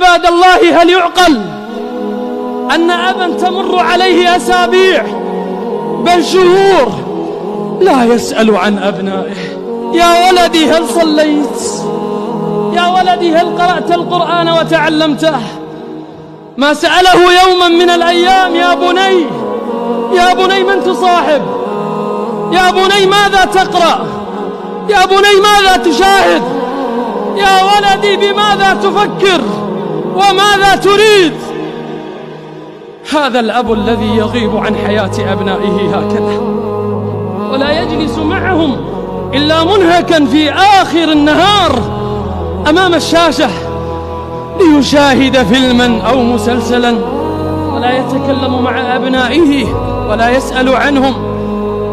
عباد الله هل يعقل أن أبا تمر عليه أسابيع بل شهور لا يسأل عن أبنائه؟ يا ولدي هل صليت؟ يا ولدي هل قرأت القرآن وتعلمته؟ ما سأله يوما من الأيام يا بني، يا بني من تصاحب؟ يا بني ماذا تقرأ؟ يا بني ماذا تشاهد؟ يا ولدي بماذا تفكر وماذا تريد؟ هذا الأب الذي يغيب عن حياة أبنائه هكذا ولا يجلس معهم إلا منهكا في آخر النهار أمام الشاشة ليشاهد فيلما أو مسلسلا، ولا يتكلم مع أبنائه ولا يسأل عنهم.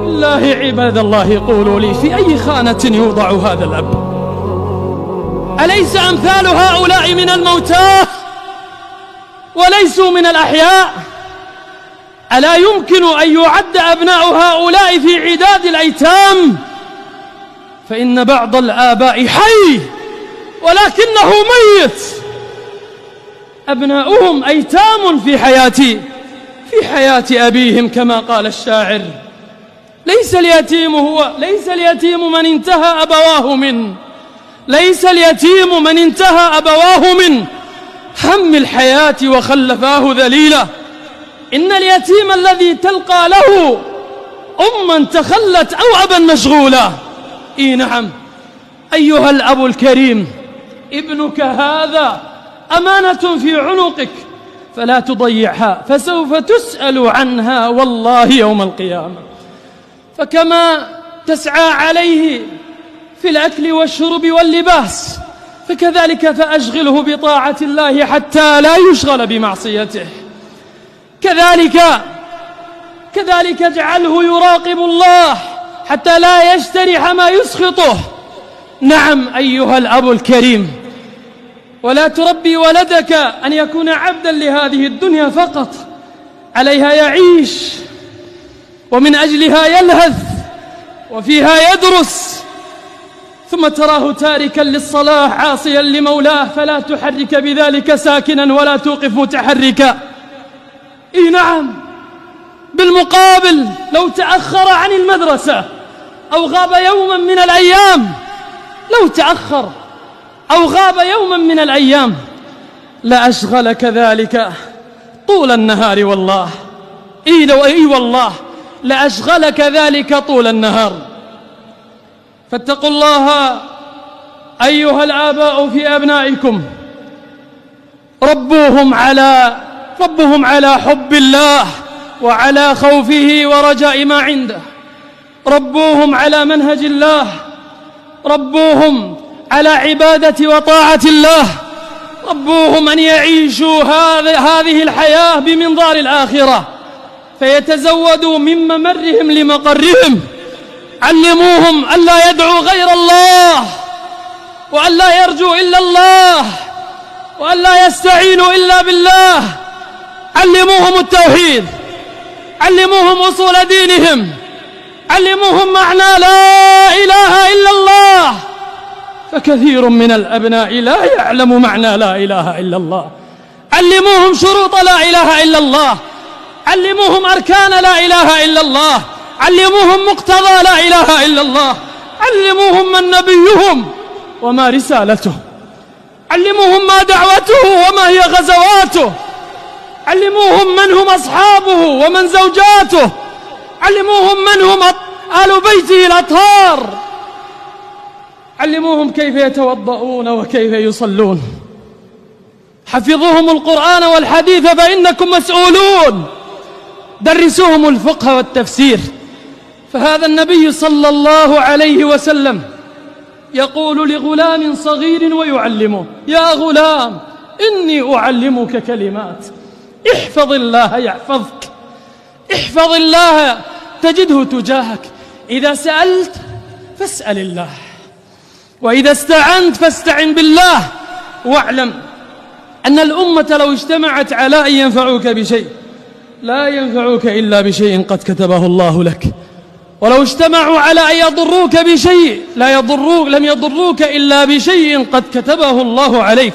بالله عباد الله قولوا لي، في أي خانة يوضع هذا الأب؟ أليس أمثال هؤلاء من الموتى وليسوا من الأحياء؟ ألا يمكن أن يعد أبناء هؤلاء في عداد الأيتام؟ فإن بعض الآباء حي ولكنه ميت، أبناؤهم أيتام في حياة أبيهم، كما قال الشاعر: ليس اليتيم من انتهى أبواه منه، ليس اليتيم من انتهى أبواه من هم الحياة وخلفاه ذليلا، إن اليتيم الذي تلقى له أما تخلت أو أبا مشغولا. إي نعم أيها الأب الكريم، ابنك هذا أمانة في عنقك فلا تضيعها، فسوف تسأل عنها والله يوم القيامة. فكما تسعى عليه في الأكل والشرب واللباس، فكذلك فأشغله بطاعة الله حتى لا يشغل بمعصيته. كذلك اجعله يراقب الله حتى لا يجترح ما يسخطه. نعم أيها الأب الكريم، ولا تربي ولدك أن يكون عبدا لهذه الدنيا فقط، عليها يعيش ومن أجلها يلهث وفيها يدرس، ثم تراه تاركا للصلاة عاصيا لمولاه، فلا تحرك بذلك ساكنا ولا توقف متحركا. إي نعم، بالمقابل لو تأخر عن المدرسة أو غاب يوما من الأيام، لو تأخر أو غاب يوما من الأيام لأشغلك ذلك طول النهار، والله إي والله لأشغلك ذلك طول النهار. فاتقوا الله أيها الآباء في أبنائكم، ربوهم على حب الله وعلى خوفه ورجاء ما عنده، ربوهم على منهج الله، ربوهم على عبادة وطاعة الله، ربوهم أن يعيشوا هذه الحياة بمنظار الآخرة، فيتزودوا من ممرهم لمقرهم. علموهم ألا يدعوا غير الله، وألا يرجوا إلا الله، وألا يستعينوا إلا بالله. علموهم التوحيد، علموهم أصول دينهم، علموهم معنى لا إله إلا الله، فكثير من الأبناء لا يعلم معنى لا إله إلا الله. علموهم شروط لا إله إلا الله، علموهم أركان لا إله إلا الله، علموهم مقتضى لا إله إلا الله، علموهم من نبيهم وما رسالته، علموهم ما دعوته وما هي غزواته، علموهم من هم أصحابه ومن زوجاته، علموهم من هم آل بيته الأطهار، علموهم كيف يتوضؤون وكيف يصلون. حفظوهم القرآن والحديث فإنكم مسؤولون. درسوهم الفقه والتفسير، فهذا النبي صلى الله عليه وسلم يقول لغلام صغير ويعلمه: يا غلام إني أعلمك كلمات، احفظ الله يحفظك، احفظ الله تجده تجاهك، إذا سألت فاسأل الله، وإذا استعنت فاستعن بالله، واعلم أن الأمة لو اجتمعت على أن ينفعوك بشيء لا ينفعوك إلا بشيء قد كتبه الله لك، ولو اجتمعوا على أن يضروك بشيء لم يضروك إلا بشيء قد كتبه الله عليك.